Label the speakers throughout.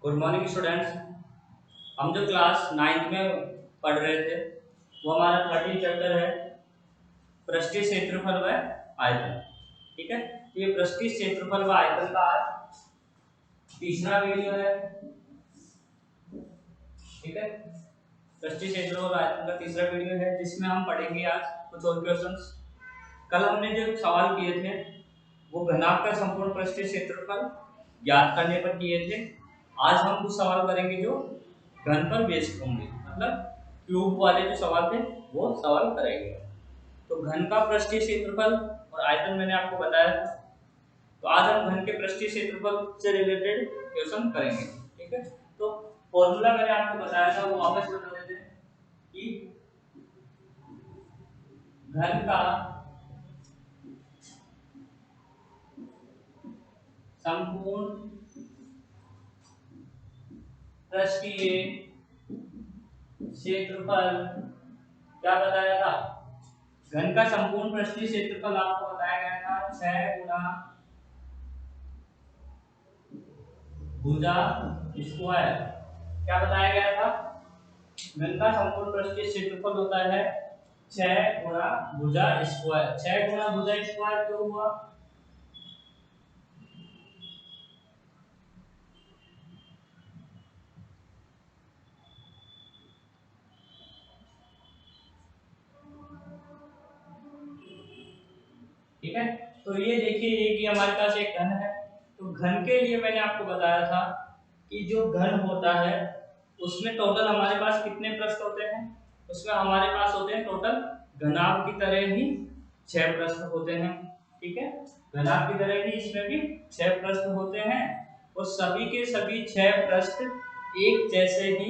Speaker 1: Good morning students. हम जो class 9th में पढ़ रहे थे वो हमारा 13 चैप्टर है पृष्ठीय क्षेत्रफल व आयतन। ठीक है, ये पृष्ठीय क्षेत्रफल व आयतन का आज तीसरा वीडियो है। ठीक है, पृष्ठीय क्षेत्रफल व आयतन का तीसरा वीडियो है जिसमें हम पढ़ेंगे आज कुछ और क्वेश्चंस। कल हमने जो सवाल किए थे वो घनाभ का संपूर्ण पृष्ठीय क्षेत्रफल ज्ञात करने पर किए थे। आज हम कुछ सवाल करेंगे जो घन पर बेस्ड होंगे, मतलब क्यूब वाले जो सवाल थे वो सवाल करेंगे। तो घन का पृष्ठीय क्षेत्रफल और आयतन मैंने आपको बताया था, तो आज हम घन के पृष्ठीय क्षेत्रफल से रिलेटेड क्वेश्चन करेंगे। ठीक है, तो फॉर्मूला मैंने आपको बताया था वो वापस बता देते हैं कि घन का संपूर्ण पृष्ठीय क्षेत्रफल क्या बताया था? घन का संपूर्ण पृष्ठीय क्षेत्रफल आपको बताया गया था 6 गुना भुजा स्क्वायर। क्या बताया गया था? घन का संपूर्ण पृष्ठीय क्षेत्रफल होता है 6 गुना भुजा स्क्वायर। 6 गुना भुजा स्क्वायर क्यों हुआ? ठीक है, तो ये देखिए ये कि हमारे पास एक घन है, तो घन के लिए मैंने आपको बताया था कि जो घन होता है उसमें टोटल हमारे पास कितने पृष्ठ होते हैं? उसमें हमारे पास होते हैं टोटल घनाभ की तरह ही 6 पृष्ठ होते हैं। ठीक है, घनाभ की तरह ही इसमें भी 6 पृष्ठ होते हैं और सभी के सभी 6 पृष्ठ एक जैसे ही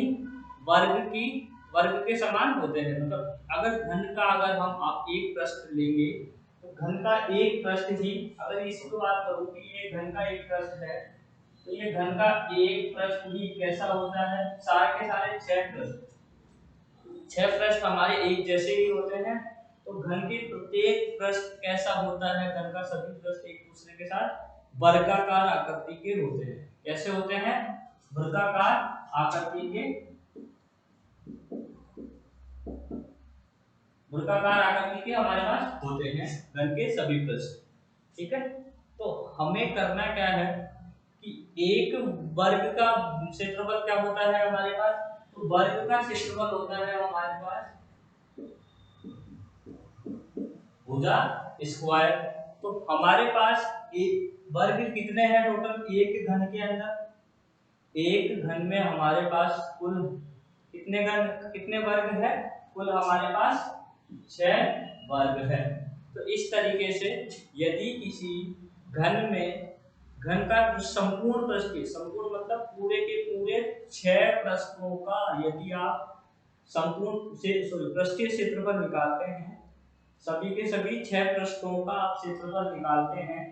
Speaker 1: वर्ग के समान होते हैं। मतलब अगर घन का अगर हम आप एक पृष्ठ लेंगे तो घन का एक पृष्ठ ही, अगर इसी को बात करूं कि ये घन का एक पृष्ठ है तो ये घन का एक पृष्ठ ही कैसा होता है? सारे के सारे 6 पृष्ठ हमारे एक जैसे ही होते हैं। तो घन के प्रत्येक पृष्ठ कैसा होता है? घन का सभी पृष्ठ एक दूसरे के साथ वर्गाकार आकृति के होते हैं। कैसे होते हैं? वर्गाकार आकृति के, वर्गाकार आकृति के हमारे पास होते हैं घन के सभी पृष्ठ। ठीक है, तो हमें करना क्या है कि एक वर्ग का क्षेत्रफल क्या होता है हमारे पास? तो वर्ग का क्षेत्रफल होता है हमारे पास भुजा स्क्वायर। तो हमारे पास एक वर्ग कितने हैं टोटल एक घन के अंदर? एक घन में हमारे पास कुल कितने वर्ग है? कुल हमारे पास 6 वर्ग है। तो इस तरीके से यदि किसी घन में घन का संपूर्ण पृष्ठीय, संपूर्ण मतलब पूरे के पूरे 6 पृष्ठों का यदि आप संपूर्ण से पृष्ठीय क्षेत्रफल निकालते हैं, सभी के सभी 6 पृष्ठों का आप क्षेत्रफल निकालते हैं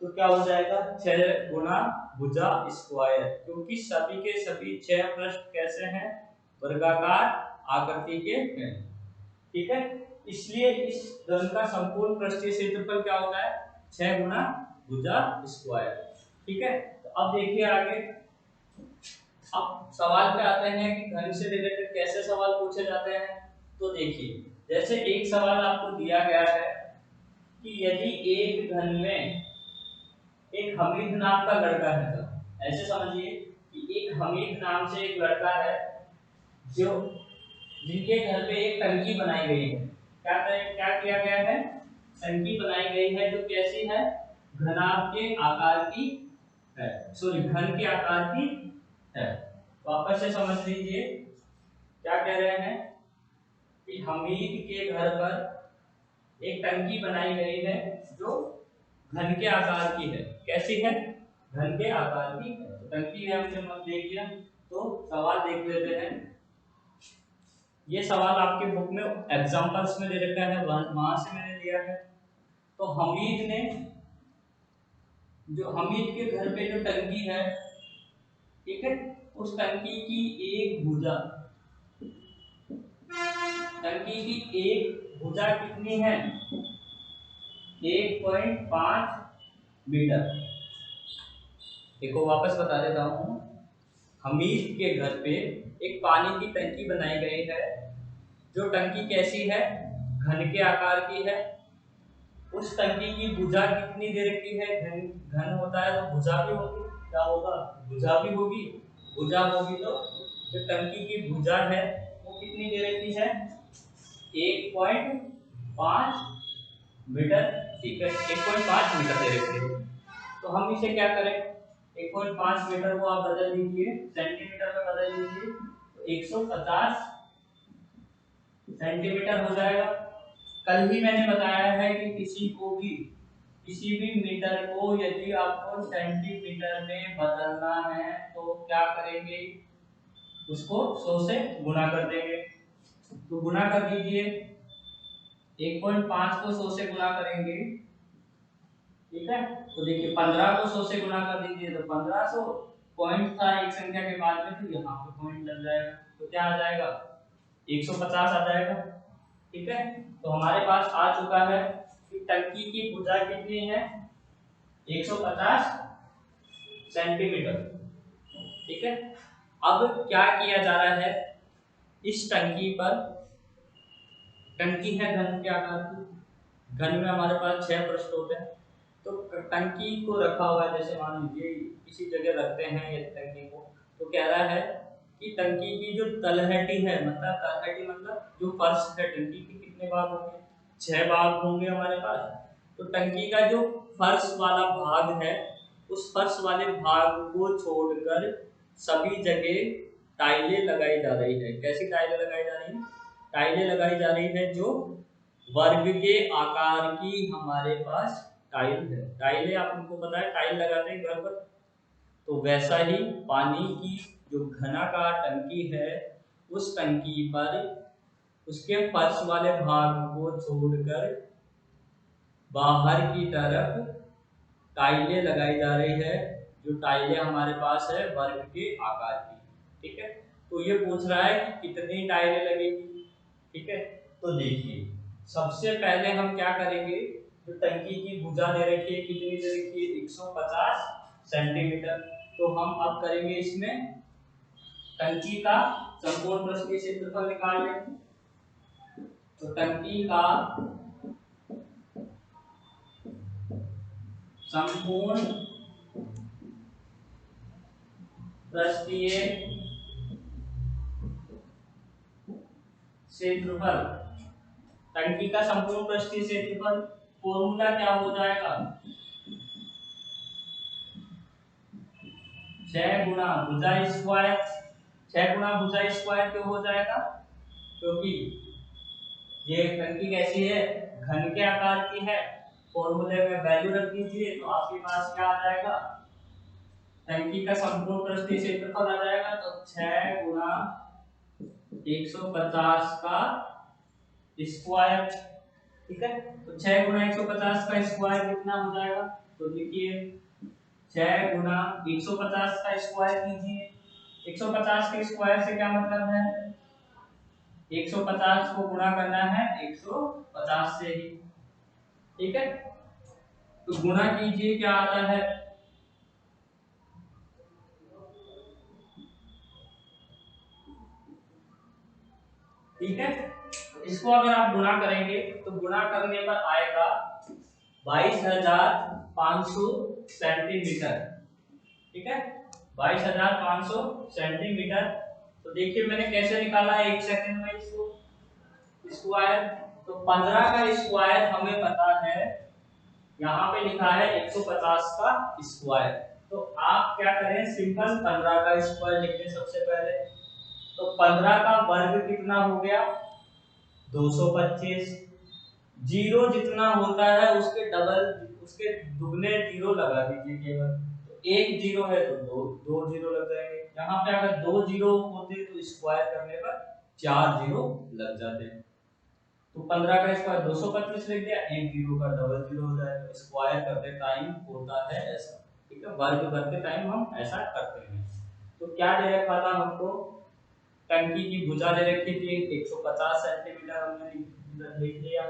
Speaker 1: तो क्या हो जाएगा? 6 गुना भुजा स्क्वायर, क्योंकि सभी के सभी 6 पृष्ठ कैसे हैं? वर्गाकार आकृति के हैं। ठीक है, इसलिए इस घन का संपूर्ण पृष्ठीय क्षेत्रफल क्या होता है? 6 गुना भुजा स्क्वायर। ठीक है, तो अब देखिए आगे, अब सवाल पे आते हैं कि घन से रिलेटेड कैसे सवाल पूछे जाते हैं। तो देखिए, जैसे एक सवाल आपको दिया गया है कि यदि एक घन में एक हमीद नाम का लड़का है, तो ऐसे समझिए कि एक हमीद नाम से एक लड़का है जो जिनके घर पे एक टंकी बनाई गई है। क्या किया गया है? टंकी बनाई गई है जो कैसी है? घनाभ के आकार की है, सॉरी घन के आकार की है। वापस से समझ लीजिए, क्या कह रहे हैं कि हमीद के घर पर एक टंकी बनाई गई है जो घन के आकार की है। कैसी है? घन के आकार की है। तो टंकी है, हमने मत देख लिया। तो सवाल देख लेते हैं। ये सवाल आपके बुक में एग्जांपल्स में दे रखा है, वहां से मैंने लिया है। तो हमीद के घर पे जो टंकी है, ठीक है, उस टंकी की एक भुजा, टंकी की एक भुजा कितनी है? 1.5 मीटर। देखो वापस बता देता हूं, हमीद के घर पे एक पानी की टंकी बनाई गई है। जो टंकी कैसी है, घन के आकार की है। उस टंकी की भुजा कितनी दे रखी है, घन घन होता है तो भुजा भी होगी, क्या होगा, भुजा भी होगी। भुजा होगी तो जो टंकी की भुजा है वो कितनी दे रखी है, 1.5 मीटर, ठीक है, 1.5 मीटर दे रखी है। तो हम इसे क्या करें, 1.5 मीटर को आप बदल दीजिए सेंटीमीटर में बदल दीजिए तो 150 सेंटीमीटर हो जाएगा। कल ही मैंने बताया है कि किसी भी मीटर को यदि आपको सेंटीमीटर में बदलना है तो क्या करेंगे, उसको 100 से गुणा कर देंगे। तो गुणा कर दीजिए, 1.5 को 100 से गुणा करेंगे, ठीक है। तो देखिए 15 को 100 से गुणा कर दीजिए तो 1500, पॉइंट था एक संख्या के बाद में तो यहाँ पे पॉइंट लग जाएगा, तो क्या आ जाएगा, 150 आ जाएगा, ठीक है। तो हमारे पास आ चुका है कि टंकी की भुजा कितनी है, 150 सेंटीमीटर, ठीक है। अब क्या किया जा रहा है, इस टंकी पर, टंकी है घन के आकार की, घन में हमारे पास 6 पृष्ठ होते हैं। तो टंकी को रखा हुआ है, जैसे मान लीजिए किसी जगह रखते हैं ये टंकी को, तो कह रहा है कि टंकी की जो तलहटी है, मतलब तलहटी मतलब जो फर्श है टंकी के, कितने भाग होंगे, 6 भाग होंगे हमारे पास। तो टंकी का जो फर्श वाला भाग है, उस फर्श वाले भाग को छोड़कर सभी जगह टाइलें लगाई जा रही है। कैसी टाइलें लगाई जा रही है, टाइलें लगाई जा रही है जो वर्ग के आकार की हमारे पास टाइल है। टाइलें आपको पता है, टाइल लगाते हैं घर पर, तो वैसा ही पानी की जो घनाकार टंकी है, उस टंकी पर उसके फर्श वाले भाग को छोड़कर बाहर की तरफ टाइलें लगाई जा रही है, जो टाइलें हमारे पास है वर्ग के आकार की, ठीक है। तो ये पूछ रहा है कि कितनी टाइलें लगेगी, ठीक है। तो देखिए सबसे पहले हम क्या करेंगे, जो टंकी की भुजा दे रखी है, कितनी दे रखी है, 150 सेंटीमीटर। तो हम अब करेंगे इसमें टंकी का संपूर्ण पृष्ठीय क्षेत्रफल निकाल लें। तो टंकी का संपूर्ण पृष्ठीय क्षेत्रफल, टंकी का संपूर्ण पृष्ठीय क्षेत्रफल फॉर्मूला क्या हो जाएगा, 6 गुणा भुजा स्क्वायर। 6 गुणा भुजा स्क्वायर क्यों हो जाएगा, क्योंकि ये टंकी कैसी है, घन के आकार की है। फॉर्मूले में वैल्यू रख दीजिए तो आपके पास क्या आ जाएगा, टंकी का संपूर्ण पृष्ठीय क्षेत्रफल आ जाएगा। तो 6 गुणा 150 का स्क्वायर, ठीक है। तो 6 गुणा 150 का स्क्वायर कितना हो जाएगा, तो देखिए 6 गुणा 150 का स्क्वायर कीजिए। 150 के स्क्वायर से क्या मतलब है, 150 को गुणा करना है 150 से ही, ठीक है। तो गुणा कीजिए, क्या आता है, ठीक है। इसको अगर आप गुणा करेंगे तो गुणा करने पर आएगा 22,500 सेंटीमीटर, ठीक है, 22,500 सेंटीमीटर। तो देखिए मैंने कैसे निकाला है, 1 सेकंड में इसको स्क्वायर। तो 15 का स्क्वायर हमें पता है, यहाँ पे लिखा है 150 का स्क्वायर। तो आप क्या करें, सिंपल 15 का स्क्वायर लिख दें सबसे पहले। तो 15 का वर्ग कितना हो गया, 225। जीरो जितना होता है उसके डबल, उसके दुगने जीरो लगा दीजिए केवल। तो एक जीरो है तो दो जीरो लग जाएंगे। यहाँ पे अगर 2 जीरो होते तो स्क्वायर करने पर 4 जीरो लग जाते। तो 15 का स्क्वायर 225 लिख दिया, एक जीरो का डबल जीरो हो जाएगा। स्क्वायर करते टाइम होता है ऐसा, ठीक है, वर्ग करते टाइम हम ऐसा करते हैं। तो क्या दे रखा था हमको, टंकी की भुजा दे रखी थी 150 सेंटीमीटर, हमने लिख लिया।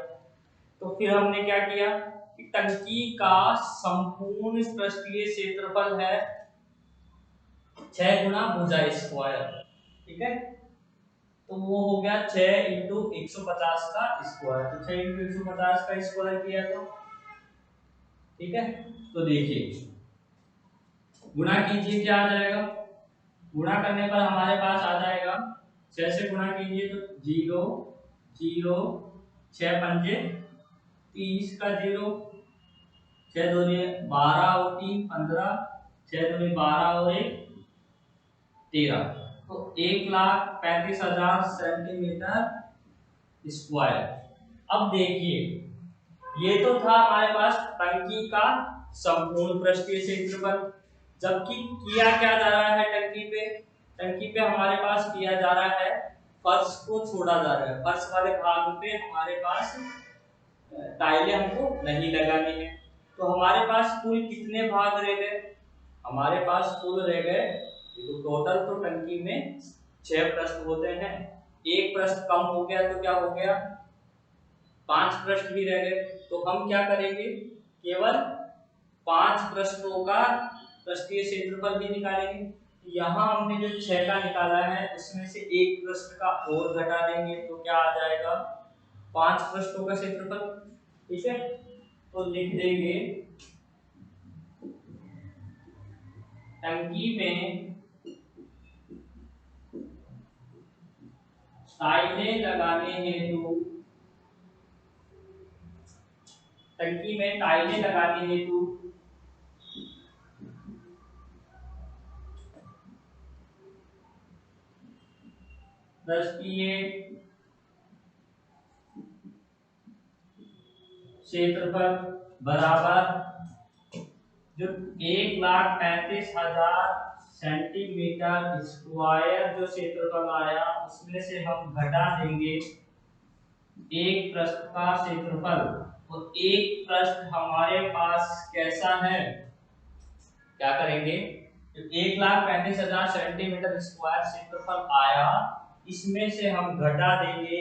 Speaker 1: तो फिर हमने क्या किया कि टंकी का संपूर्ण पृष्ठीय क्षेत्रफल है 6 गुना भुजा स्क्वायर, ठीक है। तो वो हो गया 6 इंटू 150 का स्क्वायर, तो 6 इंटू 150 का स्क्वायर किया तो ठीक है। तो देखिए गुणा कीजिए, क्या आ जाएगा, गुणा करने पर हमारे पास आ जाएगा 6 से गुणा कीजिए तो 0 0, 6 पंजे 30 का 0, 6 दूनी 12 और 3 15, 6 दूनी 12 और 1 13, तो 1,35,000 सेंटीमीटर स्क्वायर। अब देखिए ये तो था हमारे पास टंकी का संपूर्ण पृष्ठीय क्षेत्रफल, जबकि किया क्या जा रहा है टंकी पे हमारे पास किया जा रहा है फर्श को छोड़ा जा रहा है, फर्श वाले भाग पे हमारे पास टाइलें हमको नहीं लगानी है। तो हमारे पास कुल कितने भाग रह गए, हमारे पास कुल रह गए, तो टोटल तो टंकी में 6 पृष्ठ होते हैं, एक पृष्ठ कम हो गया तो क्या हो गया 5 पृष्ठ भी रह गए। तो हम क्या करेंगे, केवल 5 पृष्ठों का पृष्ठीय क्षेत्रफल भी निकालेंगे। यहाँ हमने जो 6 का निकाला है उसमें से एक पृष्ठ का और घटा देंगे तो क्या आ जाएगा 5 पृष्ठों का क्षेत्रफल, ठीक है। तो लिख देंगे टंकी में टाइलें लगाने हेतु, टंकी में टाइलें लगाने हेतु पृष्ठीय क्षेत्रफल बराबर जो 1,35,000 सेंटीमीटर स्क्वायर जो क्षेत्रफल आया उसमें से हम घटा देंगे एक पृष्ठ का क्षेत्रफल। तो एक पृष्ठ हमारे पास कैसा है, क्या करेंगे, तो 1,35,000 सेंटीमीटर स्क्वायर क्षेत्रफल आया, इसमें से हम घटा देंगे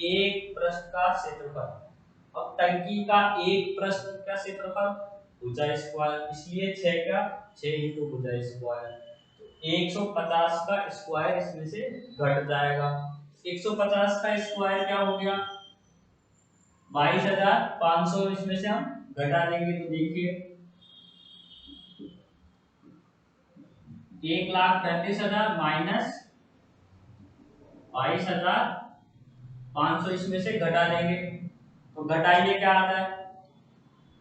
Speaker 1: एक पृष्ठ का क्षेत्रफल। अब टंकी का एक पृष्ठ का क्षेत्रफल भुजा स्क्वायर, इसलिए 6 का 6 इंटू भुजा स्क्वायर, तो 150 का स्क्वायर इसमें से घट जाएगा। 150 का स्क्वायर क्या हो गया 22,500, इसमें से हम घटा देंगे तो देखिए 1,35,000 माइनस 22,500, इसमें से घटा देंगे तो घटाइए क्या आता है,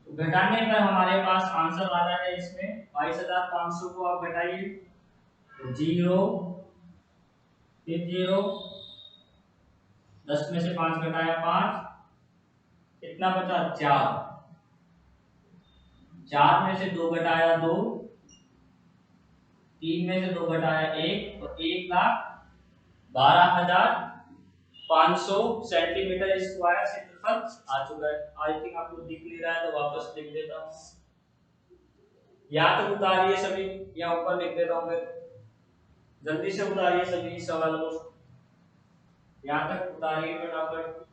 Speaker 1: तो घटाने पर हमारे पास आंसर आ रहा है इसमें 22,500 को आप घटाइए तो 0 फिर 0, 10 में से 5 घटाया 5, कितना बचा 4, 4 में से 2 घटाया 2, 3 में से 2 घटाया 1, तो 1,12,500 सेंटीमीटर स्क्वायर क्षेत्रफल आ चुका है। आई थिंक आपको दिख नहीं रहा है तो वापस लिख देता हूँ, या तो उतारिए सभी या ऊपर लिख देता हूँ, फिर जल्दी से उतारिए सभी सवाल को, यहाँ तक उतारिए फटाफट।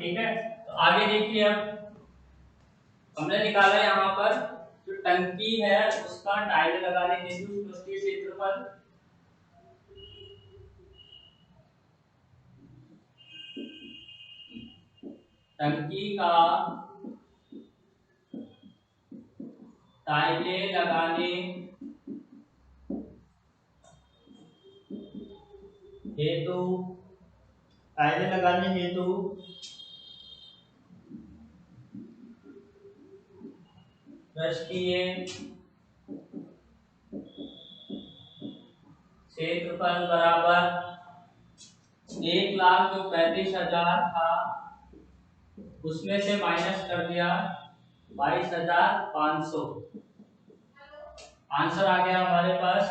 Speaker 1: ठीक है, तो आगे देखिए, अब हमने निकाला यहाँ पर जो टंकी है उसका टाइल लगाने हेतु पृष्ठीय क्षेत्रफल, टंकी का टाइलें लगाने हेतु, टाइलें लगाने हेतु पृष्ठीय क्षेत्रफल बराबर 1,35,000 था, उसमें से माइनस कर दिया 22,500। आंसर आ गया हमारे पास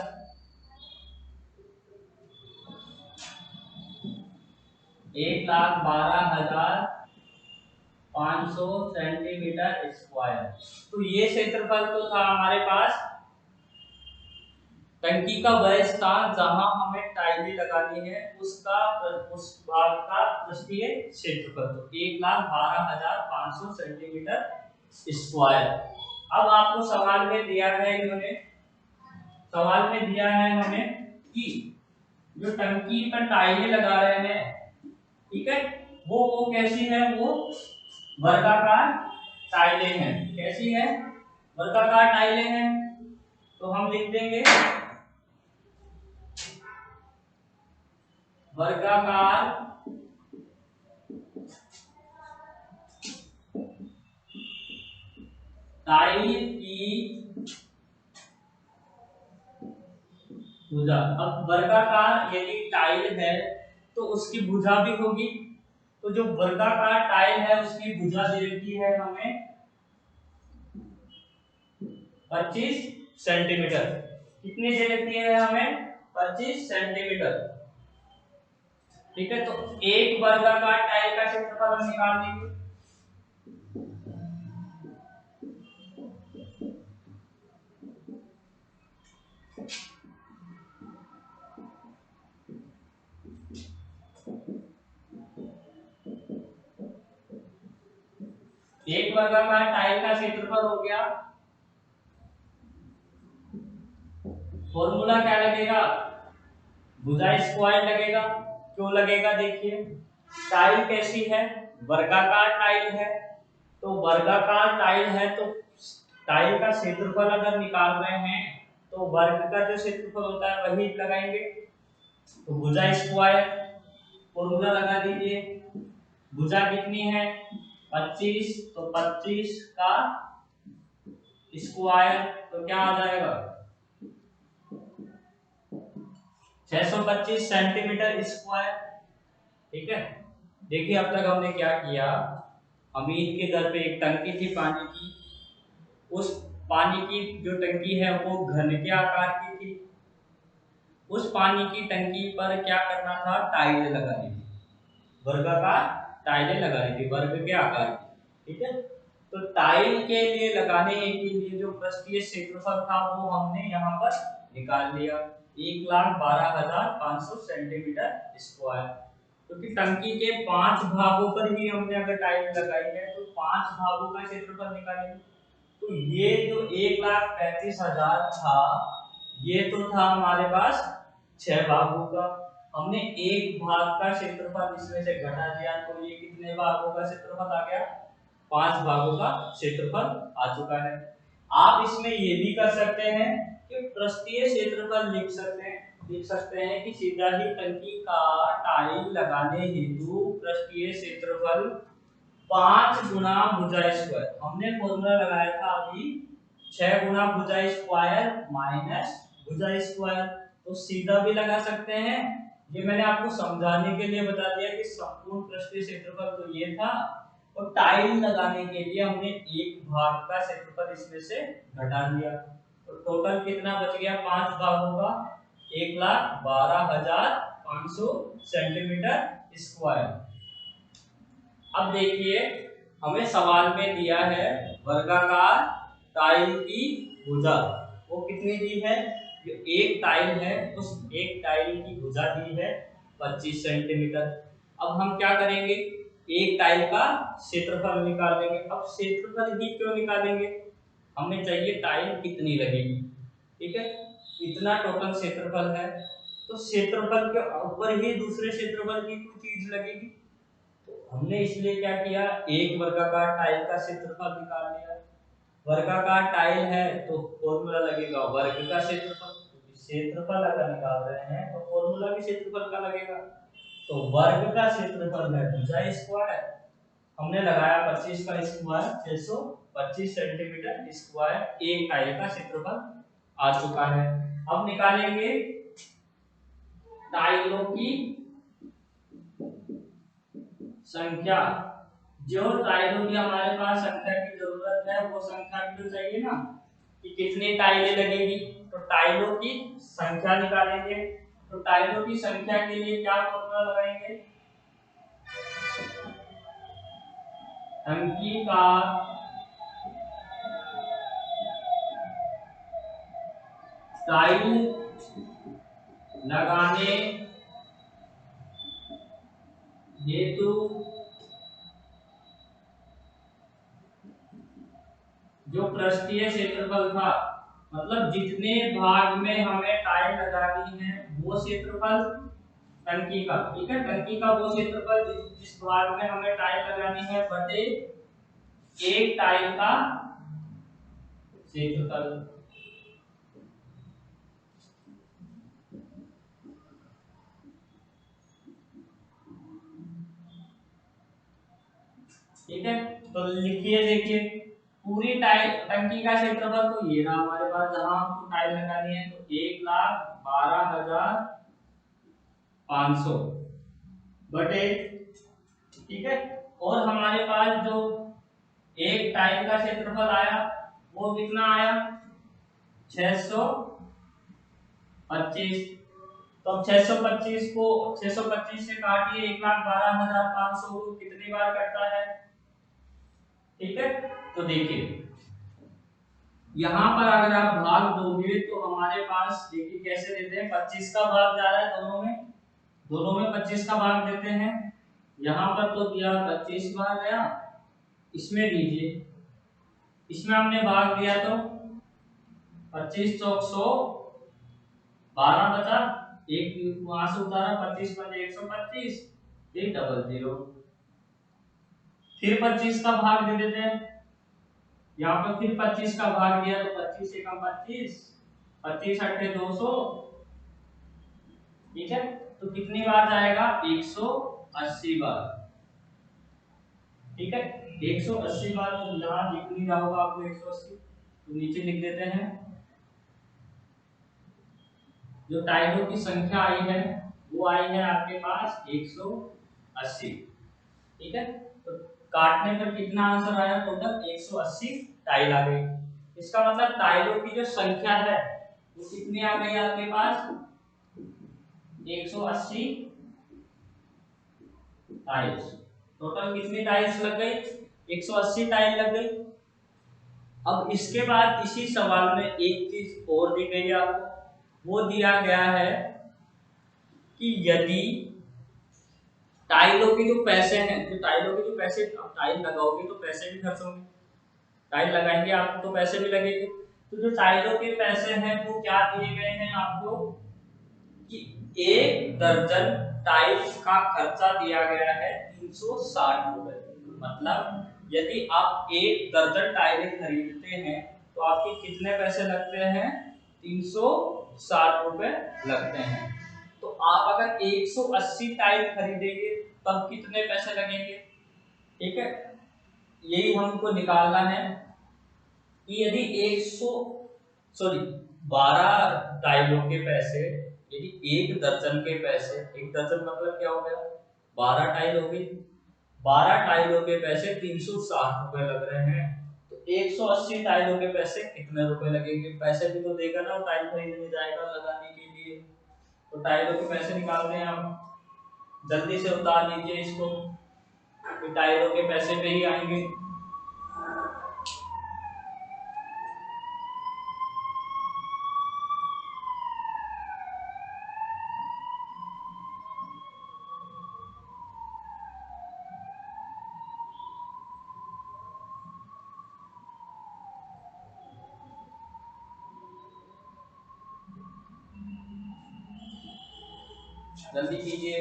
Speaker 1: 1,12,500 सेंटीमीटर स्क्वायर। तो ये क्षेत्रफल तो था हमारे पास टंकी का वह स्थान जहां हमें टाइलें लगानी है, उसका उस भाग का पृष्ठीय क्षेत्रफल, तो 1,12,500 सेंटीमीटर स्क्वायर। अब आपको सवाल में दिया है, इन्होंने सवाल में दिया है हमें कि जो टंकी पर टाइलें लगा रहे हैं, ठीक है, वो कैसी है, वो वर्गाकार टाइलें हैं। कैसी है? वर्गाकार टाइलें हैं। तो हम लिख देंगे वर्गाकार टाइल की भुजा। अब वर्गाकार यदि टाइल है तो उसकी भुजा भी होगी। तो जो वर्गाकार टाइल है उसकी भुजा दे रखी है हमें 25 सेंटीमीटर। कितनी दे रखी है हमें? 25 सेंटीमीटर। ठीक है, तो एक वर्गाकार टाइल का क्षेत्रफल हम निकाल देंगे। एक वर्गाकार टाइल का क्षेत्रफल हो गया, फॉर्मूला क्या लगेगा? भुजा स्क्वायर लगेगा। क्यों लगेगा? देखिए, टाइल कैसी है? वर्गाकार टाइल है। तो वर्गाकार टाइल है तो टाइल का क्षेत्रफल अगर निकाल रहे हैं तो वर्ग का जो क्षेत्रफल होता है वही लगाएंगे। तो भुजा स्क्वायर, फॉर्मूला लगा दीजिए। भुजा कितनी है? 25, तो 25 का स्क्वायर तो क्या आ जाएगा? 625 सेंटीमीटर स्क्वायर। ठीक है, देखिए अब तक हमने क्या किया। हमीद के घर पे एक टंकी थी पानी की। उस पानी की जो टंकी है वो घन के आकार की थी। उस पानी की टंकी पर क्या करना था? टाइलें लगानी थी, वर्गाकार टाइलें लगानी थी, वर्ग के आकार की। ठीक है, तो टाइल के लिए लगाने के लिए जो पृष्ठीय क्षेत्रफल था वो हमने यहाँ पर निकाल लिया, 1,12,500 सेंटीमीटर स्क्वायर। क्योंकि टंकी के 5 भागों पर ही हमने अगर टाइल लगाई है तो 5 भागों का क्षेत्रफल निकालेंगे। तो ये जो 1,35,000 था, ये तो था हमारे पास 6 भागों का। हमने एक भाग का क्षेत्रफल इसमें से घटा दिया, तो ये कितने भागों का क्षेत्रफल आ गया? 5 भागों का क्षेत्रफल आ चुका है। आप इसमें ये भी कर सकते हैं कि पृष्ठीय क्षेत्रफल लिख सकते हैं कि सीधा ही टंकी का टाइल लगाने हेतु पृष्ठीय क्षेत्रफल 5 गुना भुजा स्क्वायर। हमने फॉर्मूला लगाया था अभी 6 गुना भुजा स्क्वायर माइनस भुजा स्क्वायर। तो सीधा भी लगा सकते हैं। ये मैंने आपको समझाने के लिए बता दिया कि संपूर्ण पृष्ठीय क्षेत्रफल तो ये था, और टाइल लगाने के लिए हमने एक भाग का क्षेत्रफल इसमें से घटा दिया। तो टोटल कितना बच गया 5 भागों का? 1,12,500 सेंटीमीटर स्क्वायर। अब देखिए, हमें सवाल में दिया है वर्गाकार टाइल की भुजा। वो कितनी दी है? जो एक टाइल है उस एक टाइल की भुजा दी है 25 सेंटीमीटर। अब हम क्या करेंगे? एक टाइल का क्षेत्रफल निकाल लेंगे। अब क्षेत्रफल ही क्यों निकालेंगे? हमें चाहिए टाइल कितनी लगेगी। ठीक है, इतना टोटल क्षेत्रफल है, तो क्षेत्रफल के ऊपर ही दूसरे क्षेत्रफल की कोई चीज लगेगी। हमने इसलिए क्या किया? एक वर्गाकार टाइल का क्षेत्रफल निकाल लिया। वर्गाकार टाइल है तो फॉर्मूला लगेगा वर्ग का क्षेत्रफल, क्षेत्रफल अगर निकाल रहे हैं तो फॉर्मूला भी क्षेत्रफल का लगेगा। तो वर्ग का क्षेत्रफल है भुजा स्क्वायर, हमने लगाया 25 का स्क्वायर 625 सेंटीमीटर स्क्वायर एक टाइल का क्षेत्रफल आ चुका है। अब निकालेंगे टाइलों की संख्या। जो टाइलों की हमारे पास संख्या की जरूरत है वो संख्या भी तो चाहिए ना कि कितनी टाइलें लगेगी। तो टाइलों की संख्या निकालेंगे। तो टाइलों की संख्या के लिए क्या फॉर्मूला लगाएंगे? टंकी का टाइल लगाने हेतु जो पृष्ठीय क्षेत्रफल था, मतलब जितने भाग में हमें टाइल लगानी है वो क्षेत्रफल टंकी का, ठीक है, टंकी का वो क्षेत्रफल जिस भाग में हमें टाइल लगानी है बटे एक टाइल का क्षेत्रफल। ठीक है, तो लिखिए, देखिए पूरी टाइल टंकी का क्षेत्रफल तो ये रहा हमारे पास, जहां हमको टाइल लगानी है, तो 1,12,500 बटे, ठीक है, और हमारे पास जो एक टाइल का क्षेत्रफल आया वो कितना आया? 625। तो अब 625 को 625 से काटिए, 1,12,500 को कितनी बार कटता है? ठीक है, तो देखिए यहाँ पर अगर आप भाग दोगे तो हमारे पास देखिए कैसे देते हैं, 25 का भाग जा रहा है दोनों में 25 का भाग देते हैं। यहाँ पर तो दिया 25 बार गया, इसमें दीजिए, इसमें हमने भाग दिया तो 25 चौक 100, 12 बचा, एक वहां से उतारा, 25 पंजे 125, फिर डबल जीरो, फिर 25 का भाग दे देते हैं, यहाँ पर फिर 25 का भाग दिया तो 25 से कम 25, 25 अट्ठे 200, ठीक है, तो कितनी बार जाएगा? 180 बार, ठीक है, 180 बार। तो यहाँ लिख नहीं रहा होगा आपको 180, तो नीचे लिख देते हैं जो टाइलों की संख्या आई है वो आई है आपके पास 180, ठीक है, तो काटने पर कितना आंसर आया? टोटल 180 टाइल आ गई। इसका मतलब टाइलों की जो संख्या है वो कितनी आ गई आपके पास? 180 टाइल्स। टोटल कितनी टाइल्स लग गई? 180 टाइल लग गई। अब इसके बाद इसी सवाल में एक चीज और दी गई है आपको, वो दिया गया है कि यदि टाइलों के जो पैसे हैं, जो टाइलों के जो पैसे, आप टाइल लगाओगे तो पैसे भी खर्च होंगे, टाइल लगाएंगे आप तो पैसे भी लगेंगे। तो जो टाइलों के पैसे हैं वो क्या दिए गए हैं आपको कि 1 दर्जन टाइल्स का खर्चा दिया गया है 360 रुपए। मतलब यदि आप 1 दर्जन टाइलें खरीदते हैं तो आपके कितने पैसे लगते हैं? 360 रुपए लगते हैं। तो आप अगर 180 टाइल खरीदेंगे तब कितने पैसे लगेंगे? ठीक है, यही हमको निकालना है कि यदि 12 टाइलों के पैसे, यदि 1 दर्जन के पैसे, 1 दर्जन मतलब क्या हो गया? 12 टाइल हो गई, 12 टाइलों के पैसे 360 रुपए लग रहे हैं, तो 180 टाइलों के पैसे कितने रुपए लगेंगे? पैसे भी तो देगा ना, टाइल खरीदने जाएगा लगाने के लिए। तो टाइलों के पैसे निकालते हैं हम, जल्दी से उतार लीजिए इसको, तो टाइलों के पैसे पे ही आएंगे। जल्दी कीजिए।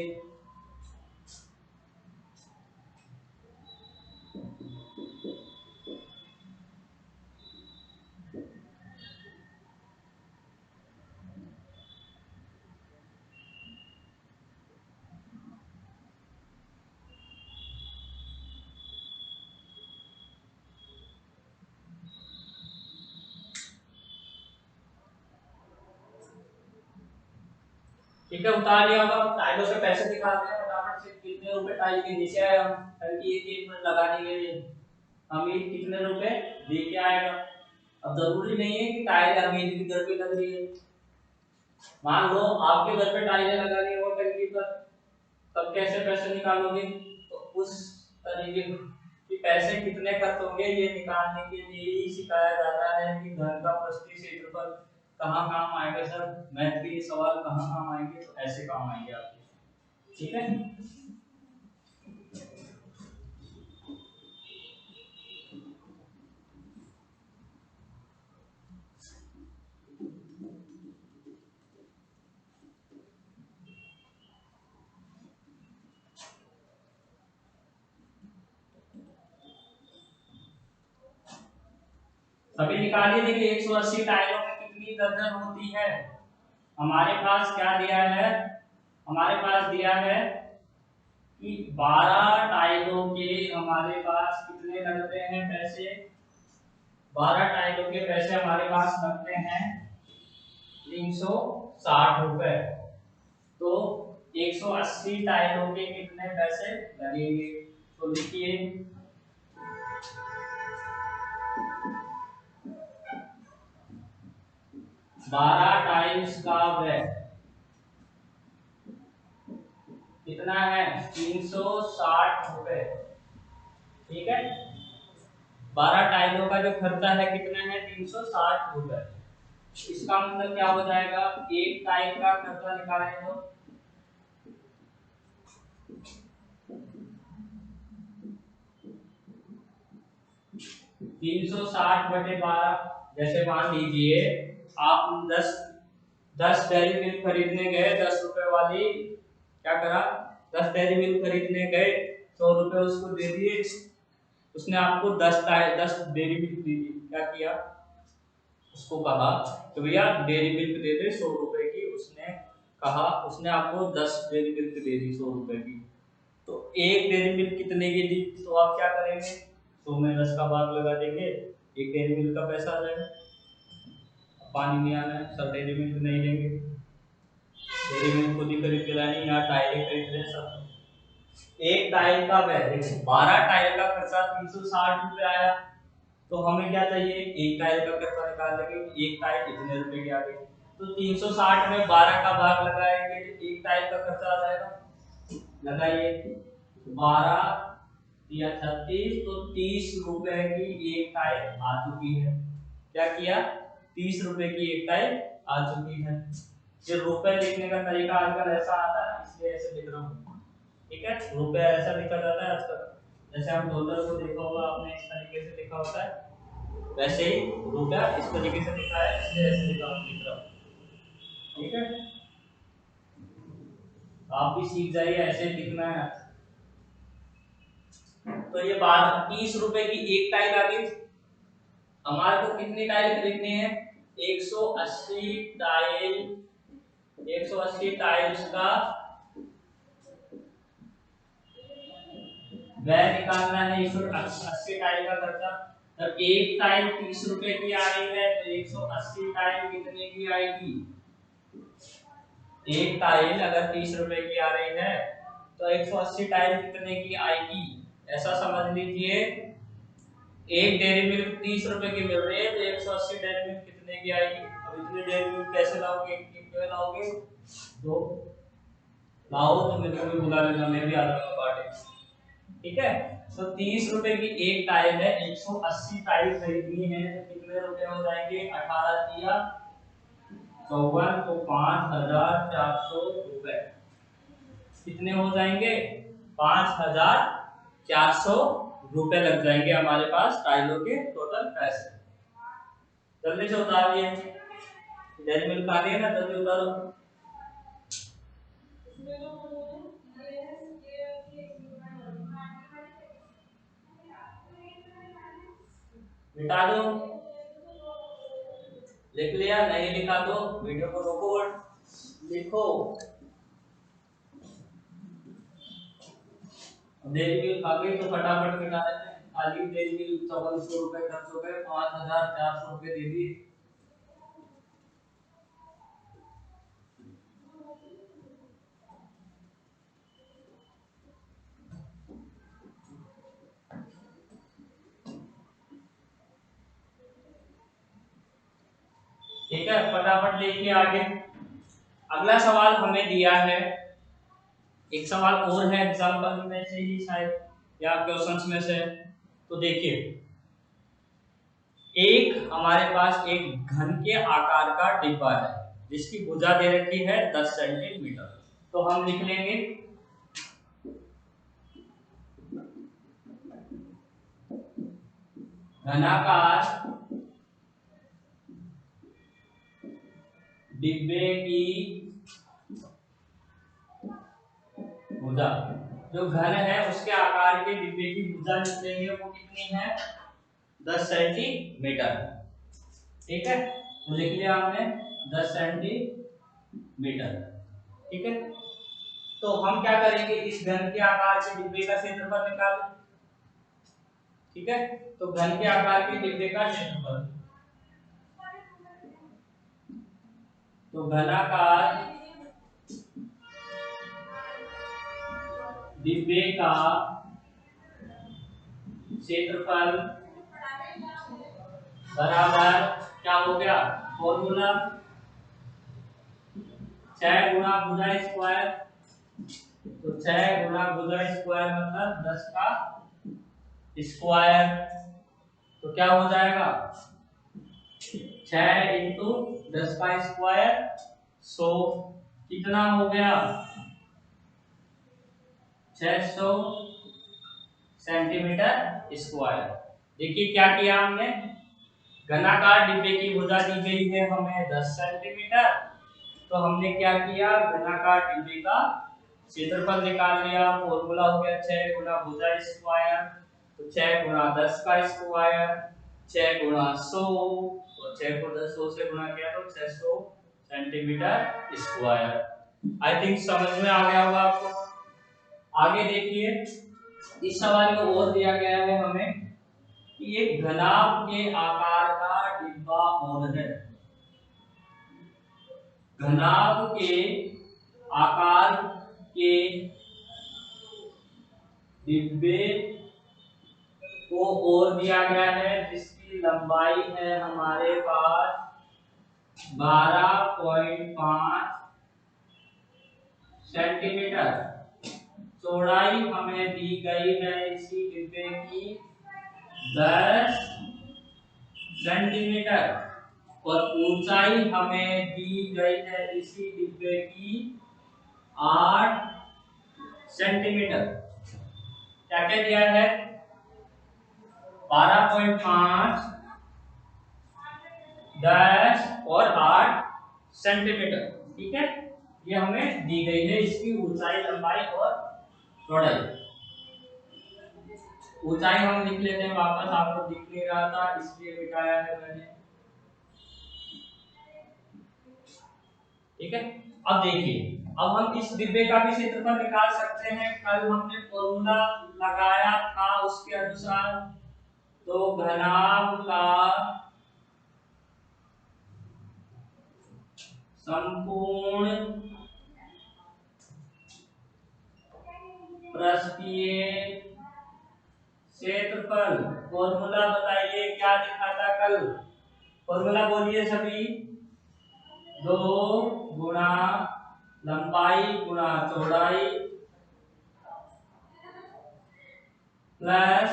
Speaker 1: ठीक है, उतार लिया होगा। टाइलों के पैसे निकालते हैं फटाफट से। कितने रुपए टाइल के नीचे आए हम हल्की एक मिनट लगाने के लिए, हमें कितने रुपए लेके आएगा। अब जरूरी नहीं है कि टाइल हमें के घर पे लग रही है। मान लो आपके घर पे टाइलें लगानी हो टंकी पर, तब कैसे पैसे निकालोगे? तो उस तरीके कि पैसे कितने खर्च होंगे ये निकालने के लिए ही सिखाया जाता है कि घर का प्रति क्षेत्रफल कहाँ काम आएगा। सर मैथ के ये सवाल कहाँ काम आएंगे? तो ऐसे काम आएंगे आपके। ठीक है, अभी निकालिए। देखिए 180 टाइलों में कितनी दर्जन होती है। हमारे पास क्या दिया है? हमारे पास दिया है कि 12 टाइलों के हमारे पास कितने लगते हैं पैसे। 12 टाइलों के पैसे हमारे पास लगते हैं 360 रुपए। तो 180 टाइलों के कितने पैसे लगेंगे? तो लिखिए 12 टाइल्स का व्यय कितना है? 360 रुपए। ठीक है, 12 टाइलों का जो खर्चा है कितना है? 360 रुपए। इसका मतलब क्या हो जाएगा? एक टाइल का खर्चा निकालें तो 360/12। जैसे मान लीजिए आप 10 डेयरी मिल्क खरीदने गए, 10 रुपए वाली। क्या करा? 10 डेयरी मिल्क खरीदने गए, 100 रुपए उसको दे दिए। उसने आपको 10 डेयरी मिल्क दी थी। क्या किया? उसको कहा तो भैया डेयरी मिल्क दे दे 100 रुपए की। उसने कहा, उसने आपको 10 डेयरी मिल्क दे दी 100 रुपए की। तो एक डेयरी मिल्क कितने की दी? तो आप क्या करेंगे? 100 में 10 का भाग लगा देंगे, एक डेयरी मिल्क का पैसा आ जाएगा। पानी नहीं आना है, सब डेयरी मिल्क नहीं लेंगे। डेयरी मिल्क खुद ही खरीद के लानी, यहाँ टाइल खरीद रहे सब। एक टाइल का व्यय देखो, 12 टाइल का खर्चा 360 रुपए आया। तो हमें क्या चाहिए? एक टाइल का खर्चा निकाल लेंगे। एक टाइल कितने रुपए की आ गई? तो 360 में 12 का भाग लगाएंगे तो एक टाइल का खर्चा आ जाएगा। लगाइए 12 या 36, तो 30 रुपए की एक टाइल आ चुकी है। क्या किया? 30 रुपए की एक टाइल आ चुकी है। ये रुपए लिखने का तरीका आजकल ऐसा आता है, इसलिए ऐसे लिख रहा हूँ। ठीक है, रुपए ऐसा लिखा जाता है आजकल। जैसे हम डॉलर को देखा होगा आपने, इस तरीके से लिखा होता है, वैसे ही रुपया इस तरीके से लिखा है, इसलिए ऐसे लिख रहा हूँ। ठीक है, आप भी सीख जाइए ऐसे लिखना है। तो ये बात 30 रुपए की एक टाइल आ गई। हमारे को कितनी टाइल खरीदनी है? 180 टाइल। 180 टाइल्स का व्यय निकालना है। 180 टाइल का खर्चा। तब एक टाइल 30 रुपए की आ रही है, तो 180 टाइल कितने की आएगी? एक टाइल अगर 30 रुपए की आ रही है तो 180 टाइल कितने की आएगी? ऐसा समझ लीजिए, एक डेयरी मिल्क 30 रुपए की मिल रही है, तो 180 डेयरी मिल्क कितने की आएगी? अब इतनी डेयरी मिल्क कैसे लाओगे? क्यों लाओगे? दो लाओ तो मेरे को भी बुला लेना, मैं भी आ जाऊंगा पार्टी। ठीक है, तो 30 रुपए की एक टाइल है, 180 टाइल खरीदनी है, तो कितने रुपए हो जाएंगे? 18 किया 54, तो 5400 रुपए कितने हो जाएंगे? 5400 रुपए लग जाएंगे हमारे पास टाइलों के टोटल पैसे। जल्दी से उतारिए, डेयरी मिल्क आ रही है ना, जल्दी उतारो। मिटा दो। लिख लिया? नहीं लिखा तो वीडियो को रोको और लिखो। डेयरी मिल्क आ गई तो फटाफट मिटा देते हैं। खाली डेयरी मिल्क 5400 रुपए खर्च हो गए, 5400 रुपए दे दिए। ठीक है, फटाफट देखिए आगे। अगला सवाल हमें दिया है, एक सवाल और है एग्जांपल में से ही शायद या क्वेश्चंस में से। तो देखिए, एक हमारे पास एक घन के आकार का डिब्बा है जिसकी भुजा दे रखी है 10 सेंटीमीटर। तो हम लिख लेंगे घनाकार डिब्बे की भुजा, जो घन है उसके आकार के डिब्बे की भुजा लिख लेंगे, वो कितनी है 10 सेंटीमीटर। ठीक है, तो लिख लिया हमने 10 सेंटीमीटर। ठीक है, तो हम क्या करेंगे, इस घन के आकार के डिब्बे का क्षेत्रफल निकालें। ठीक है, तो घन के आकार के डिब्बे का क्षेत्रफल, तो घनाकार डिब्बे का क्षेत्रफल बराबर क्या हो गया, फॉर्मूला 6 गुना भुजा स्क्वायर। तो 6 गुना भुजा स्क्वायर मतलब 10 का स्क्वायर। तो क्या हो जाएगा 6 इंटू 10 का स्क्वायर 100, कितना हो गया 600 सेंटीमीटर स्क्वायर। देखिए क्या किया हमने, घनाकार डिब्बे की भुजा दी गई है हमें 10 सेंटीमीटर, तो हमने क्या किया, घनाकार डिब्बे का क्षेत्रफल निकाल लिया। फॉर्मूला हो गया 6 गुना भुजा स्क्वायर, तो 6 गुना 10 का स्क्वायर 6 गुना 100, तो 6 को 100 से गुणा किया तो 600 सेंटीमीटर स्क्वायर। आई थिंक समझ में आ गया होगा आपको। आगे देखिए, इस सवाल में और दिया गया है हमें कि एक घनाभ के आकार का डिब्बा और है। घनाभ के आकार के डिब्बे को और दिया गया है जिसकी लंबाई है हमारे पास 12.5 सेंटीमीटर, चौड़ाई हमें दी गई है इसी डिब्बे की 10 सेंटीमीटर और ऊंचाई हमें दी गई है इसी डिब्बे की 8 सेंटीमीटर। क्या क्या दिया है 12.5, 10 और 8 सेंटीमीटर। ठीक है, ये हमें दी गई है इसकी ऊंचाई, लंबाई और चौड़ाई। ऊंचाई हम लिख लेते हैं, वापस आपको दिख नहीं रहा था इसलिए मिटाया है मैंने। ठीक है, अब देखिए, अब हम इस डिब्बे का भी क्षेत्रफल निकाल सकते हैं। कल हमने फॉर्मूला लगाया था उसके अनुसार, तो घनाभ का संपूर्ण पृष्ठीय क्षेत्रफल, फॉर्मूला बताइए क्या लिखा था कल, फॉर्मूला बोलिए सभी, 2 गुना लंबाई गुना चौड़ाई प्लस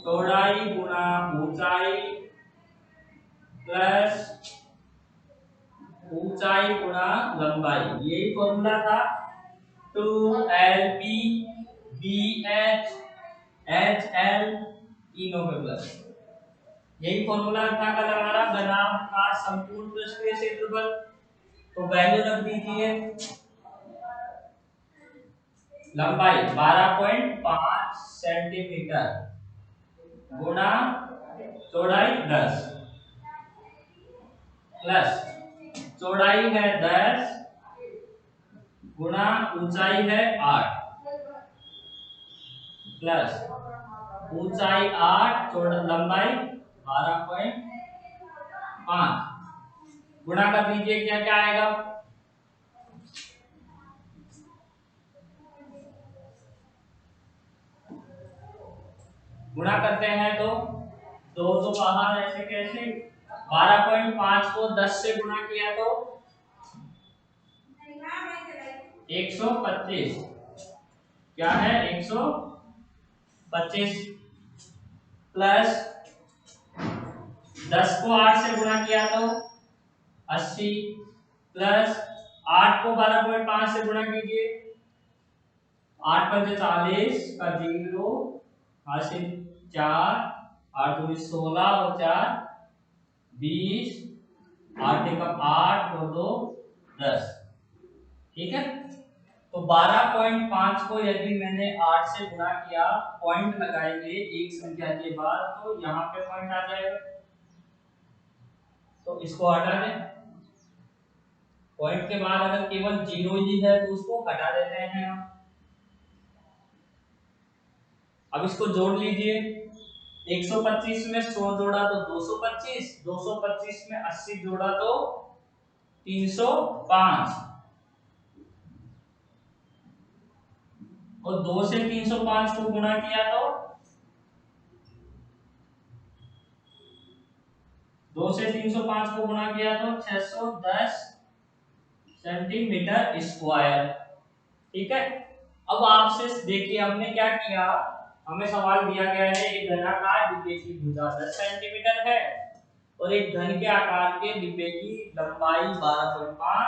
Speaker 1: चौड़ाई गुना ऊंचाई प्लस ऊंचाई गुना लंबाई, यही फॉर्मूला था। 2LP BH HL तीनों पे प्लस, यही फॉर्मूला था कल हमारा घनाभ का संपूर्ण पृष्ठीय क्षेत्रफल। तो वैल्यू रख दीजिए, लंबाई 12.5 सेंटीमीटर गुना चौड़ाई 10 प्लस चौड़ाई है 10 गुना ऊंचाई है 8 प्लस ऊंचाई 8 लंबाई 12.5, गुणा कर दीजिए क्या क्या आएगा, गुणा करते हैं तो 2 तो बाहर ऐसे कैसे 12.5 को 10 से गुणा किया तो 125, क्या है 125, प्लस 10 को 8 से गुणा किया तो 80, प्लस 8 को 12.5 से गुणा कीजिए, 8 पंजे 40 का 0 हासिल 4, 8 दूनी 16 और 4 20, 8 एक 8 और 2 10, ठीक है। तो 12.5 को यदि मैंने 8 से गुणा किया, पॉइंट लगाएंगे एक संख्या के बाद, तो यहाँ पे पॉइंट आ जाएगा, तो इसको हटा दें। पॉइंट के बाद अगर केवल 0 ही है तो उसको हटा देते हैं हम। अब इसको जोड़ लीजिए, 125 में 100 जोड़ा तो 225, 225 में 80 जोड़ा तो 305, और 2 से 305 को गुणा किया तो 2 से 305 को गुणा किया तो 610 सेंटीमीटर स्क्वायर, ठीक है। अब आपसे देखिए हमने क्या किया, हमें सवाल दिया गया है एक घनाकार डिब्बे की भुजा 10 सेंटीमीटर है और एक घन के आकार के डिब्बे की लंबाई 12.5,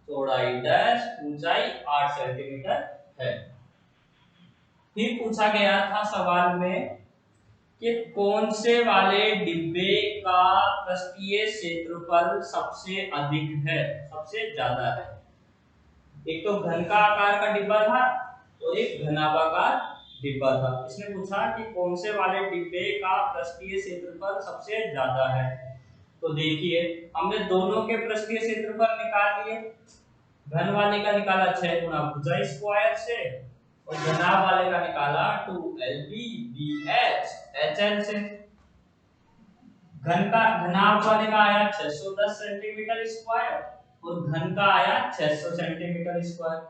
Speaker 1: चौड़ाई 10, ऊंचाई 8 सेंटीमीटर है। फिर पूछा गया था सवाल में कि कौन से वाले डिब्बे का पृष्ठीय क्षेत्रफल सबसे अधिक है, सबसे ज्यादा है। एक तो घन का आकार का डिब्बा था और एक घनाभागार डिब्बा था। इसने पूछा कि कौन से वाले डिब्बे का पृष्ठीय क्षेत्रफल सबसे ज्यादा है। तो देखिए हमने दोनों के पृष्ठीय क्षेत्रफल निकाल लिए। घन वाले का निकाला 6 गुना भुजा स्क्वायर से और घनाभ वाले का निकाला 2lb bh hL से। घनाभ वाले का आया 610 सेंटीमीटर स्क्वायर और घन का आया 600 सेंटीमीटर स्क्वायर।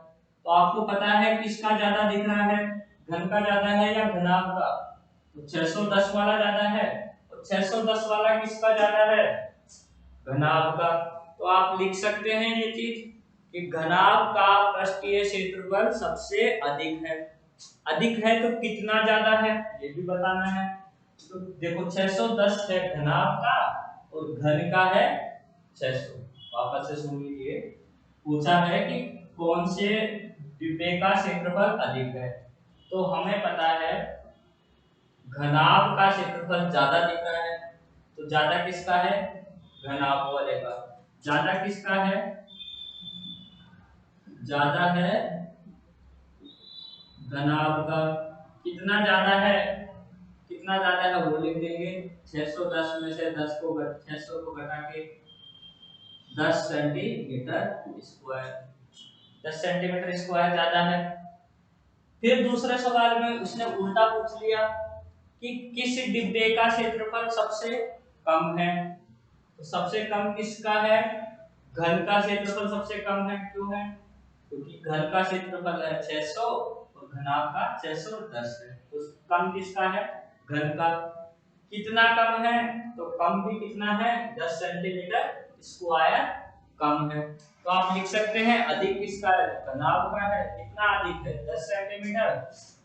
Speaker 1: तो आपको पता है किसका ज्यादा दिख रहा है, घन का ज्यादा है या घनाभ का। तो 610 वाला ज्यादा है और 610 वाला किसका ज्यादा है, घनाभ का। तो आप लिख सकते हैं ये चीज कि घनाभ का पृष्ठीय क्षेत्रफल सबसे अधिक है। अधिक है तो कितना ज्यादा है ये भी बताना है। तो देखो 610 है घनाभ का और घन का है 600। वापस से सुन लीजिए, पूछा है कि कौन से डिब्बे का क्षेत्रफल अधिक है। तो हमें पता है घनाभ का क्षेत्रफल ज्यादा दिख रहा है, तो ज्यादा किसका है, घनाभ वाले का। ज्यादा किसका है, ज्यादा है घनाभ का। कितना ज्यादा है, कितना ज्यादा है वो लिख देंगे। 610 में से 600 को घटा के 10 सेंटीमीटर स्क्वायर, 10 सेंटीमीटर स्क्वायर ज्यादा है। फिर दूसरे सवाल में उसने उल्टा पूछ लिया कि किस डिब्बे का क्षेत्रफल सबसे कम है। तो सबसे कम किसका है, घन का क्षेत्रफल सबसे कम है। क्यों है, क्योंकि घन का क्षेत्रफल है 600 और घनाभ का 610 है। तो कम किसका है, घन का। कितना कम है, तो कम भी कितना है, 10 सेंटीमीटर स्क्वायर कम है। तो आप लिख सकते हैं अधिक किसका है, घनाभ का है। कितना अधिक है, 10 सेंटीमीटर।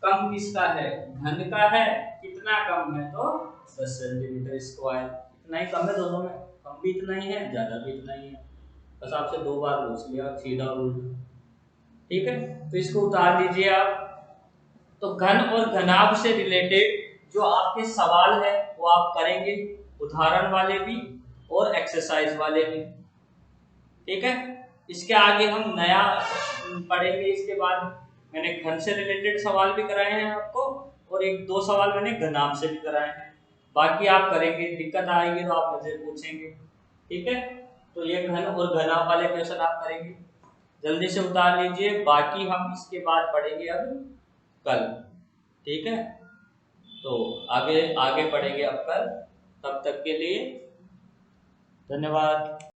Speaker 1: कम किसका है, घन का है। कितना कम है, तो 10 सेंटीमीटर स्क्वायर। इतना ही कम है दोनों में, कम भी इतना ही है, ज्यादा भी इतना ही है। बस आपसे 2 बार पूछ लिया सीधा उल्टा, ठीक है। तो इसको उतार दीजिए आप। तो घन और घनाभ से रिलेटेड जो आपके सवाल है वो आप करेंगे, उदाहरण वाले भी और एक्सरसाइज वाले भी, ठीक है। इसके आगे हम नया पढ़ेंगे। इसके बाद मैंने घन से रिलेटेड सवाल भी कराए हैं आपको और 1-2 सवाल मैंने घनाभ से भी कराए हैं। बाकी आप करेंगे, दिक्कत आएगी तो आप मुझे पूछेंगे, ठीक है। तो ये घन और घनाभ वाले क्वेश्चन आप करेंगे, जल्दी से उतार लीजिए। बाकी हम इसके बाद पढ़ेंगे अब कल, ठीक है। तो आगे आगे पढ़ेंगे अब कल। तब तक के लिए धन्यवाद।